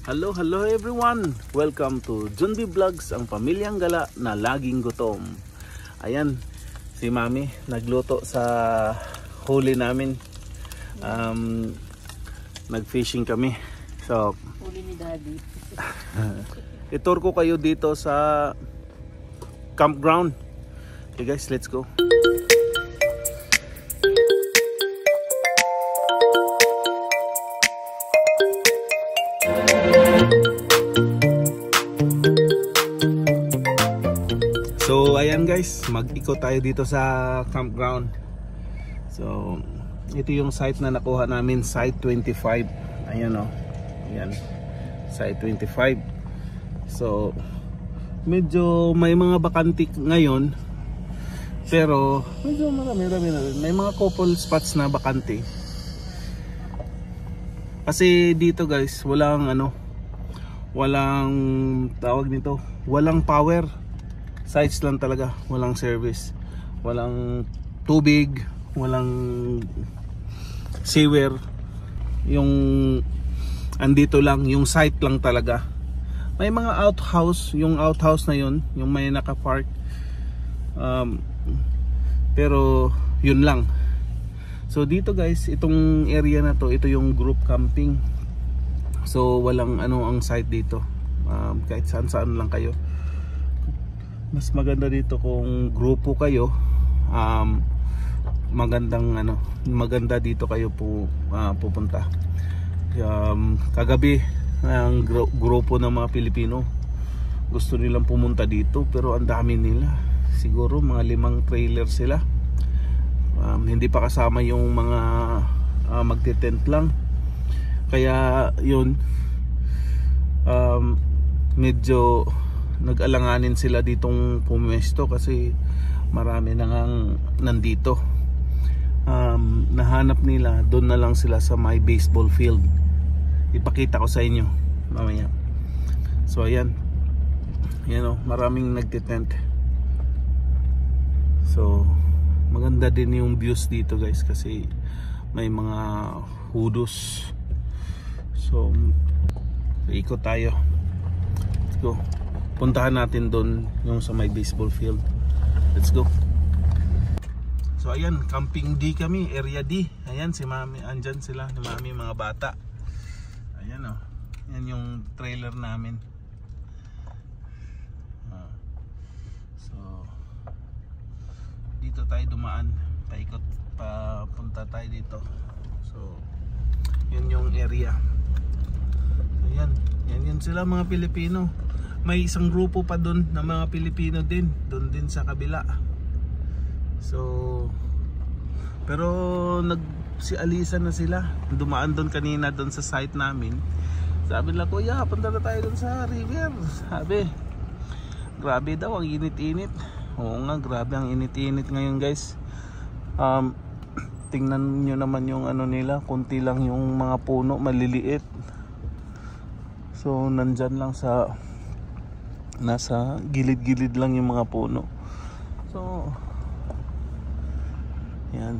Hello everyone! Welcome to Junbi Vlogs, ang pamilyang gala na laging gutom. Ayan, si Mami nagluto sa huli namin. Nag-fishing kami. So, huli ni Daddy. Itur ko kayo dito sa campground. Okay guys, let's go. So ayan guys, mag-ikot tayo dito sa campground. So ito yung site na nakuha namin, site 25. Ayan o, ayan, site 25. So medyo may mga bakantik ngayon, pero medyo marami na rin. May mga couple spots na bakante. Kasi dito guys, walang tawag nito, walang power. Sites lang talaga, walang service, walang tubig, walang sewer. Yung andito lang, yung site lang talaga. May mga outhouse, yung outhouse na yun, yung may naka-park, pero yun lang. So dito guys, itong area na to, ito yung group camping. So walang ang site dito, kahit saan lang kayo. Mas maganda dito kung grupo kayo, maganda dito kayo pupunta. Kagabi ang grupo ng mga Pilipino gusto nilang pumunta dito, pero ang dami nila, siguro mga 5 trailer sila. Hindi pa kasama yung mga magte-tent lang, kaya yun, medyo nag-alanganin sila ditong pumesto kasi marami na ngang nandito. Nahanap nila, doon na lang sila sa my baseball field. Ipakita ko sa inyo mamaya. So ayan, maraming nagtitent. So maganda din yung views dito guys, kasi may mga hudos. So ikot tayo, let's go. Puntahan natin doon yung sa may baseball field. Let's go. So ayan, camping D kami, area D. Ayan si Mami, andyan sila ni Mami, mga bata. Ayan o, yan yung trailer namin. So dito tayo dumaan, paikot, papunta tayo dito. So yun yung area. Ayan, yan sila mga Pilipino. May isang grupo pa doon na mga Pilipino din, doon din sa kabila. So pero si Alisa na sila, dumaan doon kanina doon sa site namin. Sabi nila, kuya, punta na tayo doon sa river. Sabi, grabe daw ang init-init. Oo nga, grabe ang init-init ngayon guys. Tingnan nyo naman yung nila, kunti lang yung mga puno, maliliit. So nandyan lang sa nasa gilid-gilid lang yung mga puno. So yan.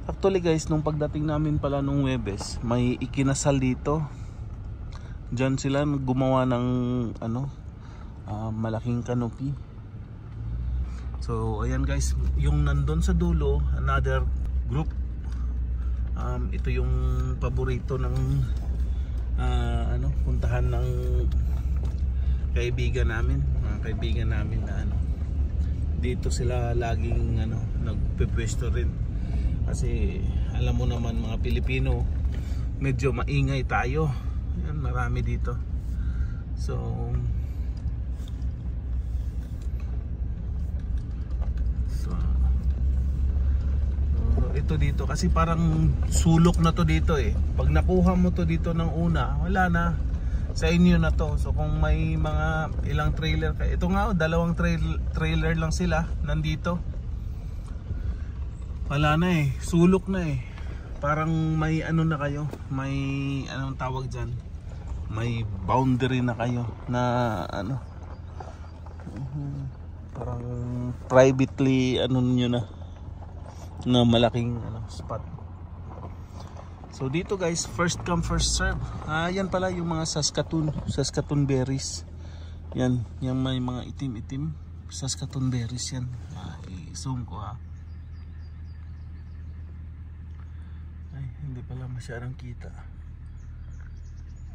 Actually guys, nung pagdating namin pala nung Huwebes, may ikinasal dito. Diyan sila gumawa ng malaking canopy. So ayan guys, yung nandun sa dulo, another group. Ito yung paborito ng puntahan ng kaibigan namin, mga kaibigan namin na dito sila laging nagpepwesto rin, kasi alam mo naman mga Pilipino, medyo maingay tayo. Yan, marami dito. So ito dito kasi parang sulok na to dito pag nakuha mo to dito ng una, wala na, sa inyo na to. So kung may mga ilang trailer kayo, ito nga 2 trailer lang sila nandito, wala na sulok na parang may na kayo, may anong tawag dyan, may boundary na kayo na parang privately nyo na malaking spot. So dito guys, first come first serve. Yan pala yung mga Saskatoon berries. Yan, yung may mga itim-itim. Saskatoon berries yan. I-zoom ko ha. Ay, hindi pala masyadong kita.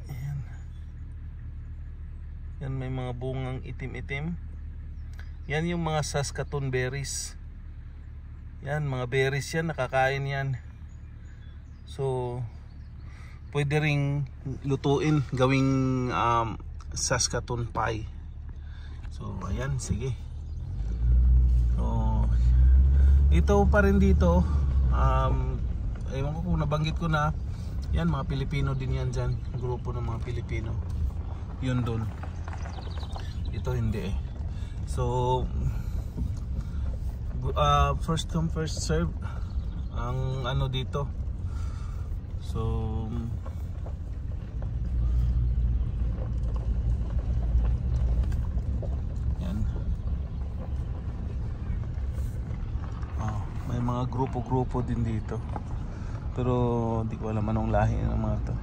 Ayan. Yan, may mga bungang itim-itim. Yan yung mga Saskatoon berries. Yan, mga berries yan, nakakain yan. So, pwede ring lutuin, gawing Saskatoon pie. So, ayan, sige. So, ito pa rin dito. Ewan ko kung nabanggit ko na. Yan, mga Pilipino din yan dyan. Grupo ng mga Pilipino. Yun dun. Ito hindi eh. So, first come first serve ang ano dito. So yan. May mga grupo-grupo din dito. Pero hindi ko alam anong lahi ng mga to.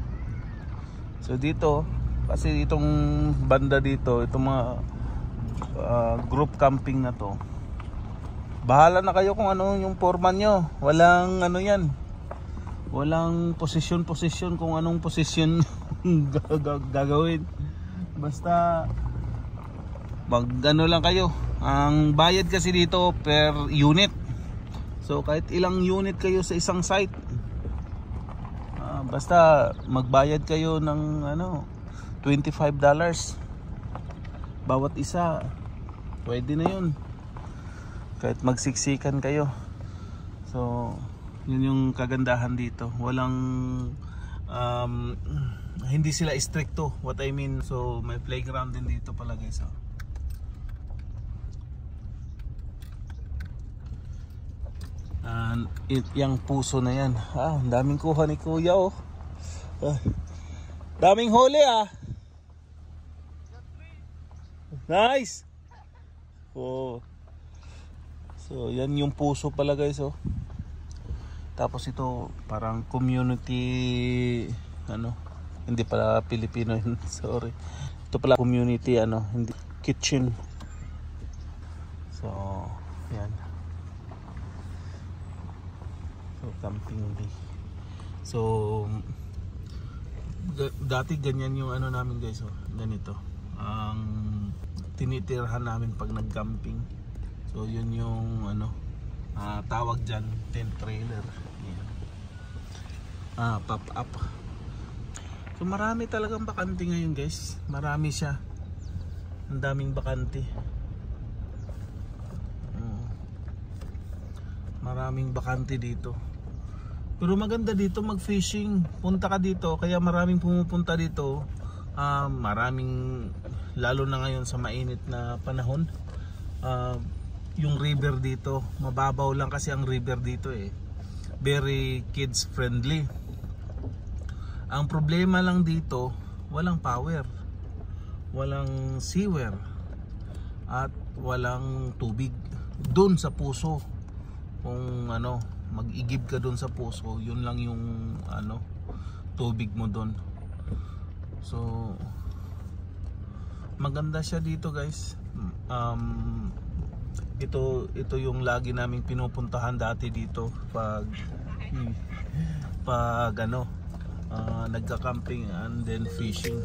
So dito, kasi itong banda dito, itong mga group camping na to, bahala na kayo kung ano yung foreman nyo. Walang ano yan, walang posisyon kung anong posisyon gagawin. Basta mag ano lang kayo. Ang bayad kasi dito per unit. So kahit ilang unit kayo sa isang site, basta magbayad kayo ng ano $25 bawat isa. Pwede na yun kahit magsiksikan kayo. So yun yung kagandahan dito. Walang hindi sila stricto, what I mean. So may playground din dito pala guys. Yung puso na yan. Ang daming kuha ni kuya oh. Daming huli ah. Nice. Oh. So yan yung puso pala guys oh. Tapos ito parang community ano, hindi pala Pilipino yun, sorry. Ito pala community ano, hindi kitchen. So yan. So camping day. So dati ganyan yung ano namin guys oh, ganito ang tinitirhan namin pag nag-camping. So yun yung ano, tawag dyan tent trailer. Pop up. So marami talagang bakante ngayon guys. Marami siya. Ang daming bakante. Maraming bakante dito. Pero maganda dito mag fishing. Punta ka dito. Kaya maraming pumupunta dito. Maraming, lalo na ngayon sa mainit na panahon. Yung river dito, mababaw lang kasi ang river dito eh. Very kids friendly. Ang problema lang dito, walang power, walang sewer, at walang tubig doon sa puso. Kung ano, mag-igib ka doon sa puso, yun lang yung ano, tubig mo doon. So maganda siya dito guys. Ito yung lagi naming pinupuntahan dati dito pag ano, nagka-camping and then fishing.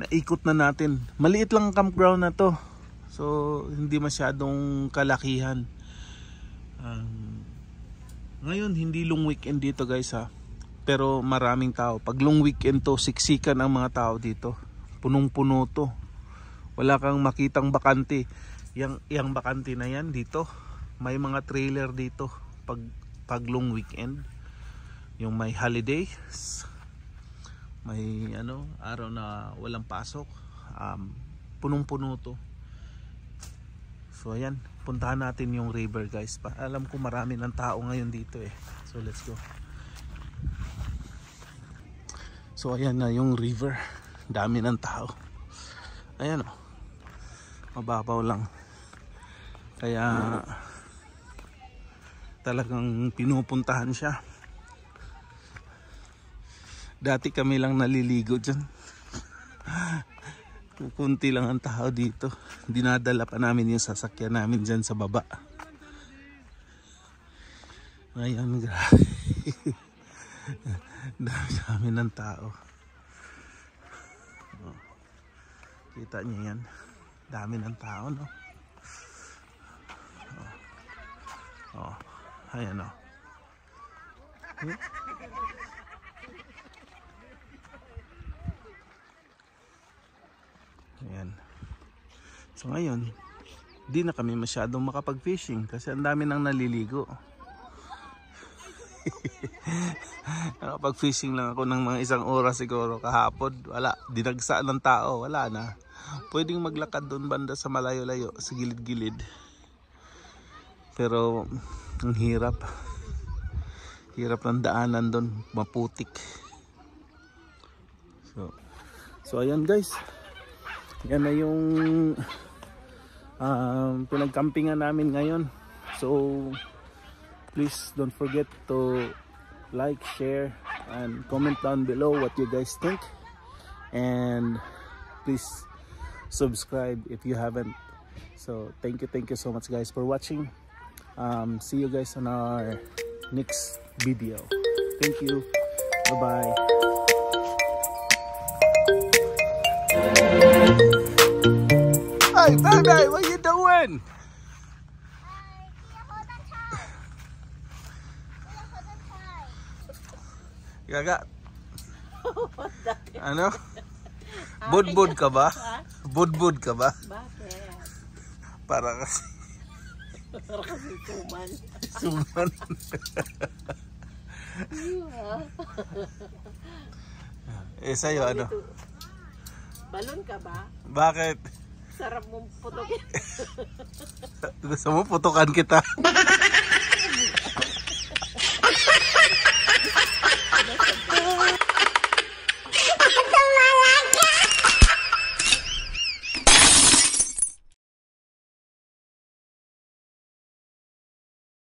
Ikot na natin. Maliit lang ang campground na to. So hindi masyadong kalakihan. Ngayon hindi long weekend dito guys ha. Pero maraming tao. Pag long weekend to, siksikan ang mga tao dito. Punong-puno to. Wala kang makitang bakante. Yang bakante na yan dito. May mga trailer dito pag long weekend. Yung may holidays. may araw na walang pasok, punong-puno to. So ayan, puntahan natin yung river guys. Alam ko marami ng tao ngayon dito eh. So let's go. So ayan na yung river, dami ng tao. Ayan oh, mababaw lang, kaya talagang pinupuntahan siya. Dati kami lang naliligo dyan. Kunti lang ang tao dito. Dinadala pa namin yung sasakyan namin dyan sa baba. Ngayon grabe. Dami ng tao. Kita niyo yan, dami ng tao, no? Ayan o. Ayan. So ngayon, di na kami masyadong makapag-fishing kasi ang dami nang naliligo. Nakapag-fishing lang ako ng mga 1 oras siguro kahapon. Wala, dinagsa ng tao, wala na. Pwedeng maglakad doon banda sa malayo-layo, sa gilid-gilid. Pero ang hirap. Hirap ng daanan doon, maputik. So ayan guys. Yan na yung pinagkampingan namin ngayon. So please don't forget to like, share, and comment down below what you guys think. And please subscribe if you haven't. So thank you so much guys for watching. See you guys on our next video. Thank you. Bye bye. Hey baby, what you doing? Gaga. Ano? Budbud ka ba? Budbud ka ba? Bakit? Para kasi Para kasi suman. suman. Sa'yo ano? Balon ka ba? Bakit? Sarap mong putokin. Gusto mo putukan kita?